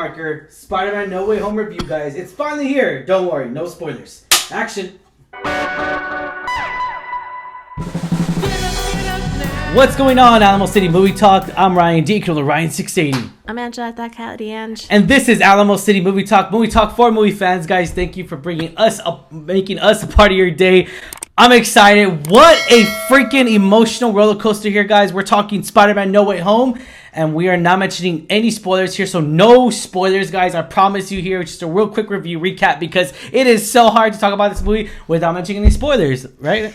Marker, Spider-Man No Way Home review, guys. It's finally here. Don't worry, no spoilers. Action. What's going on, Alamo City Movie Talk? I'm Ryan D. Ryan 680. I'm Angela, that cat, Ange. And this is Alamo City Movie Talk. Movie Talk for movie fans, guys. Thank you for bringing us up, making us a part of your day. I'm excited. What a freaking emotional roller coaster here, guys. We're talking Spider-Man No Way Home. And we are not mentioning any spoilers here, so no spoilers, guys. I promise you here, just a real quick review recap, because it is so hard to talk about this movie without mentioning any spoilers, right?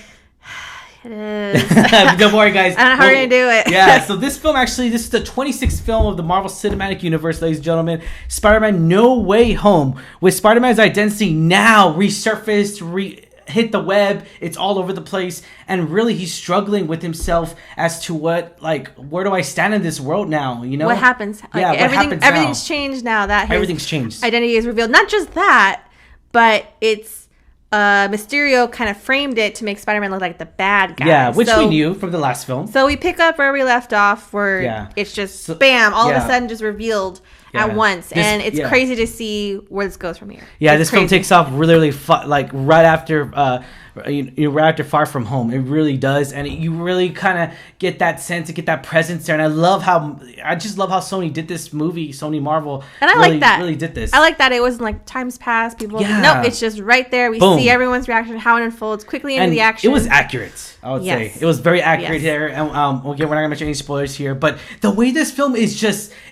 It is. Don't worry, guys. I don't know how we're going to do it. Yeah, so this film, actually, this is the 26th film of the Marvel Cinematic Universe, ladies and gentlemen. Spider-Man No Way Home. With Spider-Man's identity now resurfaced, hit the web, it's all over the place, and really he's struggling with himself as to where do I stand in this world now, you know? What happens? Everything's changed now that everything's changed. Identity is revealed. Not just that, but it's Mysterio kind of framed it to make Spider-Man look like the bad guy. Yeah, which we knew from the last film. So we pick up where we left off, where it's just bam, all of a sudden just revealed at once, and it's crazy to see where this goes from here. Yeah, this film takes off really right after right after Far From Home. It really does, and you really kind of get that sense, get that presence there. And I just love how Sony did this movie, Sony Marvel, and I like that really did this. I like that it wasn't like times past. People, no, it's just right there. We see everyone's reaction, how it unfolds quickly into the action. It was accurate. I would say it was very accurate here. And again, we're not gonna mention any spoilers here, but the way this film is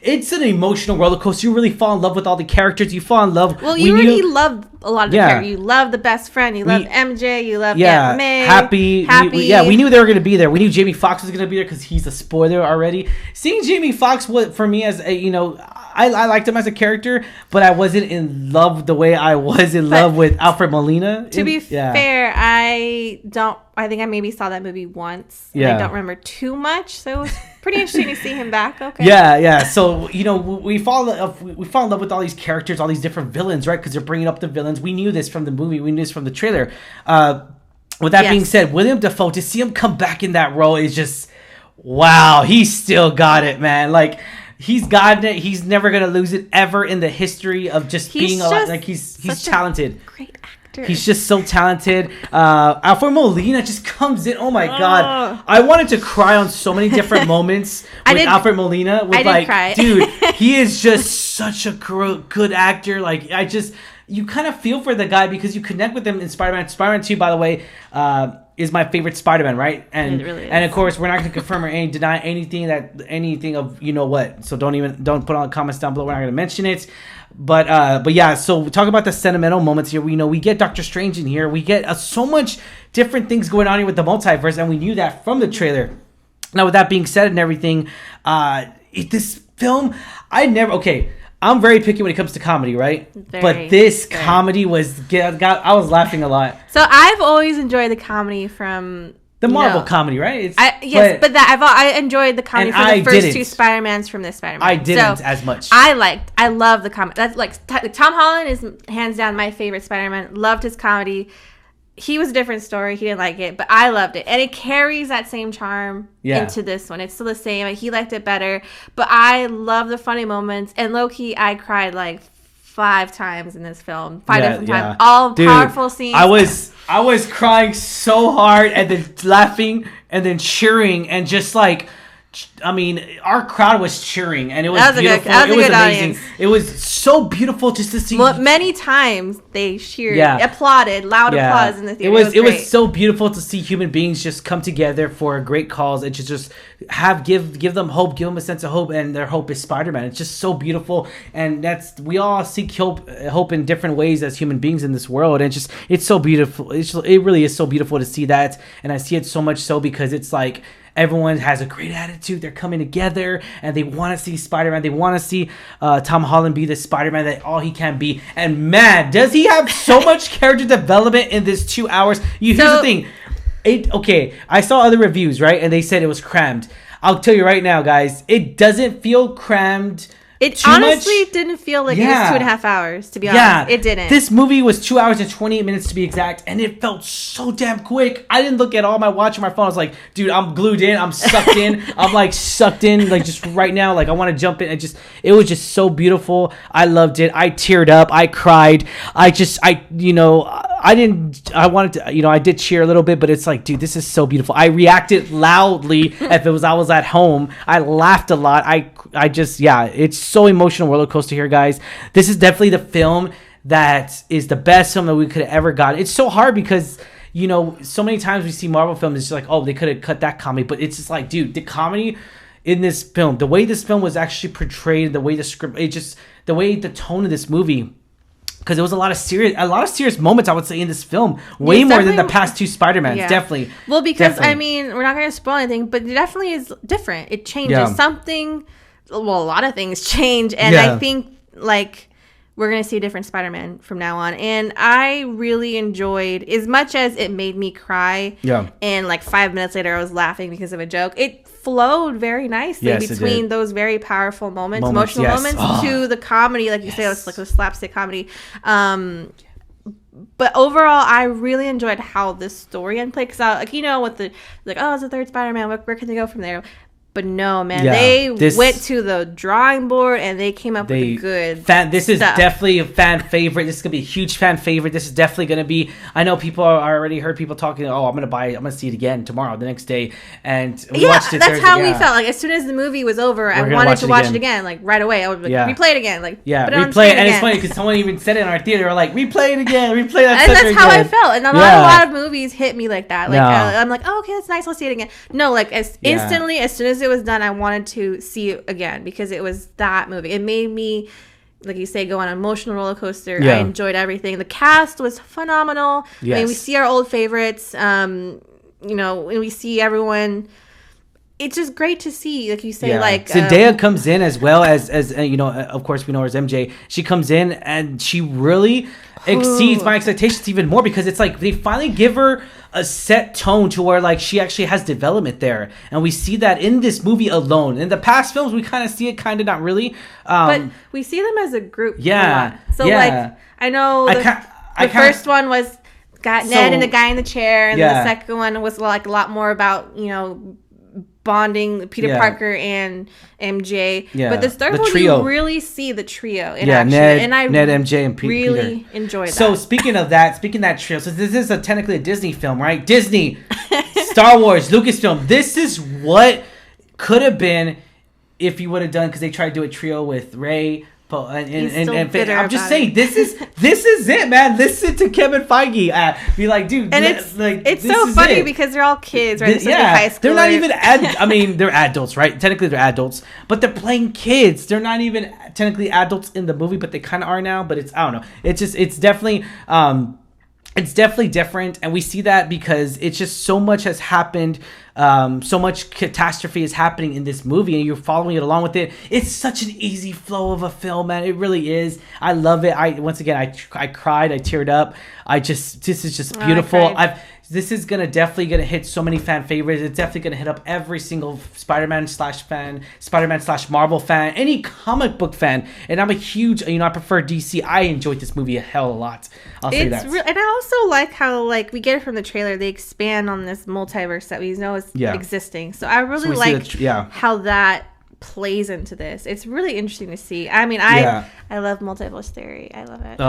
it's an emotional roller coaster. You really fall in love with all the characters. You fall in love. Well, you already love a lot of the characters. You love the best friend. You love MJ. You love Aunt May. Happy. We knew they were gonna be there. We knew Jamie Foxx was gonna be there because he's a spoiler already. Seeing Jamie Foxx, for me as I liked him as a character, but I wasn't in love the way I was in love with Alfred Molina. To be fair, I think I maybe saw that movie once. And I don't remember too much, so it was pretty interesting to see him back. Okay. Yeah. So we fall in love with all these characters, all these different villains, right? Because they're bringing up the villains. We knew this from the movie. We knew this from the trailer. With that being said, William Dafoe, to see him come back in that role is just wow. He still got it, man. Like. He's gotten it. He's never gonna lose it ever in the history of just being he's talented. Great actor. He's just so talented. Alfred Molina just comes in. Oh my god, I wanted to cry on so many different moments with Alfred Molina. I did cry. Dude, he is just such a good actor. You kind of feel for the guy because you connect with him in Spider-Man. Spider-Man 2, by the way, is my favorite Spider-Man, right? And it really is. And of course, we're not going to confirm or deny anything of you know what. So don't put on comments down below. We're not going to mention it. But yeah. So we talk about the sentimental moments here. We get Doctor Strange in here. We get so much different things going on here with the multiverse, and we knew that from the trailer. Now, with that being said and everything, this film, I'm very picky when it comes to comedy, right? But this comedy was... I was laughing a lot. So I've always enjoyed the comedy from... The Marvel comedy, right? I enjoyed the comedy for the first two Spider-Mans from this Spider-Man. I didn't as much. I love the comedy. That's Tom Holland is hands down my favorite Spider-Man. Loved his comedy. He was a different story. He didn't like it, but I loved it. And it carries that same charm into this one. It's still the same. He liked it better. But I love the funny moments. And low-key, I cried 5 times in this film. 5 different times. All powerful scenes. I was crying so hard and then laughing and then cheering and just our crowd was cheering and it was beautiful. It was amazing. Audience. It was so beautiful just to see. Well, many times they cheered, applauded, loud applause in the theater. It was so beautiful to see human beings just come together for a great cause and just give them hope, give them a sense of hope, and their hope is Spider-Man. It's just so beautiful, and we all seek hope in different ways as human beings in this world, and it's so beautiful. It really is so beautiful to see that, and I see it so much so because it's like. Everyone has a great attitude. They're coming together and they want to see Spider-Man. They want to see Tom Holland be the Spider-Man that all he can be. And man, does he have so much character development in this 2 hours. Here's the thing. I saw other reviews, right? And they said it was crammed. I'll tell you right now, guys, it doesn't feel crammed It honestly didn't feel like it was 2.5 hours, to be honest. It didn't. This movie was 2 hours and 28 minutes to be exact, and it felt so damn quick. I didn't look at all my watch on my phone. I was like, dude, I'm glued in. I'm sucked in. I'm like sucked in, like just right now. Like I want to jump in. It was just so beautiful. I loved it. I teared up. I cried. I did cheer a little bit, but it's like, dude, this is so beautiful. I reacted loudly if I was at home. I laughed a lot. It's so emotional roller coaster here, guys. This is definitely the film that is the best film that we could have ever got. It's so hard because, so many times we see Marvel films, it's just like, oh, they could have cut that comedy, but it's just like, dude, the comedy in this film, the way this film was actually portrayed, the way the script, the way the tone of this movie, because there was a lot of serious moments, I would say, in this film, way more than the past two Spider-Mans. Yeah. Definitely. Well, because I mean, we're not going to spoil anything, but it definitely is different. It changes something. Well, a lot of things change, and I think like we're going to see a different Spider-Man from now on. And I really enjoyed, as much as it made me cry. Yeah. And like 5 minutes later, I was laughing because of a joke. It flowed very nicely between those very powerful moments, emotional moments, to the comedy, like you say, it's like a slapstick comedy. But overall, I really enjoyed how this story unplayed, because with the it's the third Spider-Man, where can they go from there? But no, man, they went to the drawing board and they came up with a good This is definitely a fan favorite. This is going to be a huge fan favorite. This is definitely going to be, I know people I already heard people talking, I'm going to see it again tomorrow, the next day. And we watched it. That's how we felt. Like, as soon as the movie was over, I wanted to watch it again. Like, right away. I would replay it again. Like, replay it. And it's funny because someone even said it in our theater, like, replay it again, replay that. And that's how I felt. And not a lot of movies hit me like that. Like, I'm like, oh, okay, that's nice. I'll see it again. No, like, instantly, as soon as it was done, I wanted to see it again, because it was that movie. It made me, like you say, go on an emotional roller coaster. I enjoyed everything. The cast was phenomenal. Yes. I mean, we see our old favorites. When we see everyone, it's just great to see, like you say, like Zendaya comes in as well as of course we know her as MJ. She comes in and she really exceeds my expectations even more, because it's like they finally give her a set tone to where like she actually has development there, and we see that in this movie alone. In the past films, we kind of see it, kind of not really, but we see them as a group. Like, I know the first one was got Ned and the guy in the chair, and the second one was like a lot more about bonding Peter Parker and MJ. But this third one, you really see the trio in action. Ned, MJ, and Peter. Really enjoyed that. So speaking of that trio, so this is technically a Disney film, right? Disney, Star Wars, Lucasfilm. This is what could have been if you would have done, because they tried to do a trio with Rey. And I'm just saying, this is it, man. Listen to Kevin Feige. Be like, dude, and it's so funny because they're all kids, right? High school. They're not even they're adults, right? Technically, they're adults, but they're playing kids. They're not even technically adults in the movie, but they kind of are now. But I don't know. It's definitely different, and we see that because it's just so much has happened. So much catastrophe is happening in this movie, and you're following it along with it. It's such an easy flow of a film, man. It really is. I love it. I cried. I teared up. This is just beautiful. This is definitely gonna hit so many fan favorites. It's definitely gonna hit up every single Spider-Man / Marvel fan, any comic book fan. And I'm a huge, I prefer DC. I enjoyed this movie a hell of a lot. I'll say that. And I also like how, like, we get it from the trailer, they expand on this multiverse that we know is existing. So I really like how that plays into this. It's really interesting to see. I mean, I love multiverse theory. I love it.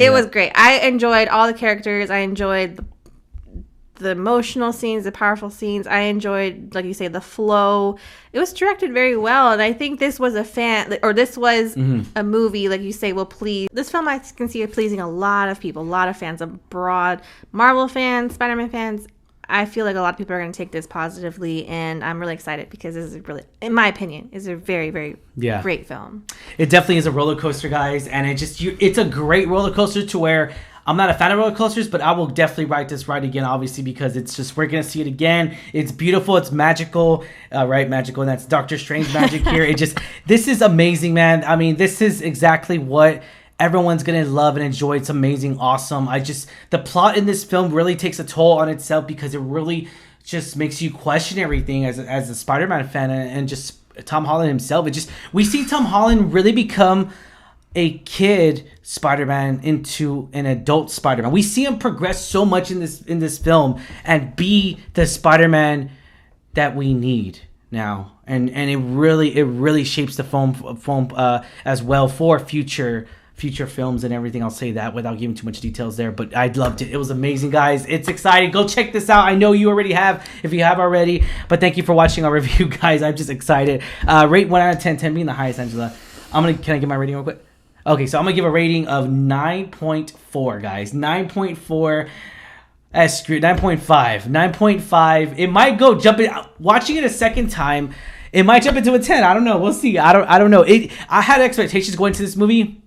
It was great. I enjoyed all the characters. I enjoyed the emotional scenes, the powerful scenes. I enjoyed, like you say, the flow. It was directed very well, and I think this was a movie, like you say, will please. This film I can see it pleasing a lot of people, a lot of fans, a broad Marvel fans, Spider-Man fans. I feel like a lot of people are going to take this positively, and I'm really excited because this is really, in my opinion, is a very, very great film. It definitely is a roller coaster, guys, and it's a great roller coaster to where I'm not a fan of roller coasters, but I will definitely ride this ride again, obviously, because it's just, we're going to see it again. It's beautiful. It's magical, right? Magical. And that's Doctor Strange magic here. This is amazing, man. I mean, this is exactly what everyone's going to love and enjoy. It's amazing. Awesome. The plot in this film really takes a toll on itself because it really just makes you question everything as a Spider-Man fan, and just Tom Holland himself. We see Tom Holland really become a kid Spider-Man into an adult Spider-Man. We see him progress so much in this film and be the Spider-Man that we need now, and it really shapes the film as well for future films and everything. I'll say that without giving too much details there, but I loved it. It was amazing, guys. It's exciting. Go check this out. I know you already have, if you have already, but thank you for watching our review, guys. I'm just excited. Rate 1 out of 10, 10 being the highest, Angela. Can I give my rating real quick? Okay, so I'm gonna give a rating of 9.4, guys. 9.4. That's screwed. 9.5. It might go watching it a second time, it might jump into a 10. I don't know. We'll see. I don't know. I had expectations going to this movie.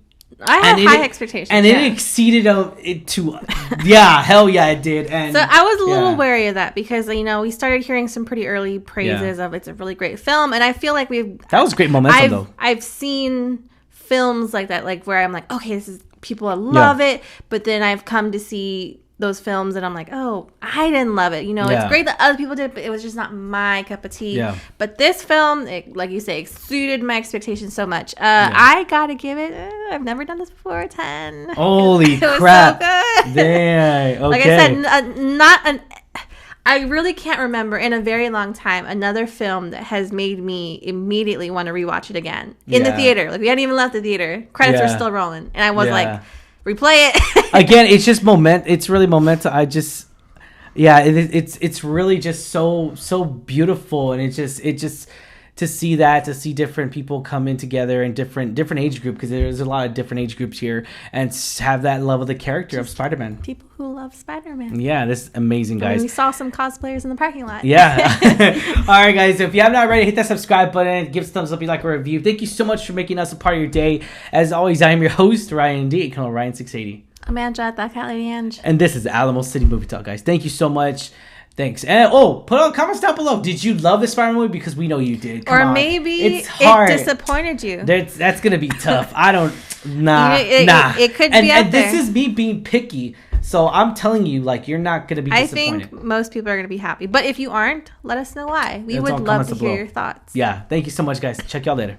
I had high expectations. And it exceeded it to yeah, hell yeah, it did. And so I was a little wary of that because, we started hearing some pretty early praises of it's a really great film, and I feel like that was great momentum though. I've seen films like that, like where I'm like, okay, people love it, but then I've come to see those films and I'm like, oh, I didn't love it. It's great that other people did, but it was just not my cup of tea. Yeah. But this film, like you say, exceeded my expectations so much. I gotta give it, I've never done this before, a 10. Holy crap. So good. Dang. Okay. Like I said, I really can't remember in a very long time another film that has made me immediately want to rewatch it again in the theater. Like we hadn't even left the theater. Credits were still rolling. And I was like, replay it. Again, it's just it's really momentum. It's really just so beautiful, and it just to see different people come in together in different age group, because there's a lot of different age groups here, and have that love of the character of Spider-Man. People who love Spider-Man. Yeah, this is amazing, guys. We saw some cosplayers in the parking lot. Yeah. All right, guys. If you have not already, hit that subscribe button. Give us a thumbs up if you like a review. Thank you so much for making us a part of your day. As always, I am your host, Ryan D. Colonel Ryan680. I'm Anja, that cat lady Ange. And this is the Alamo City Movie Talk, guys. Thank you so much. Thanks. And put on comments down below. Did you love this Spider-Man movie? Because we know you did. Come on. Maybe it's hard. It disappointed you. That's gonna be tough. I don't. Nah. It could be out there. This is me being picky. So I'm telling you, you're not gonna be disappointed. I think most people are gonna be happy. But if you aren't, let us know why. We would love to hear your thoughts. Yeah. Thank you so much, guys. Check y'all later.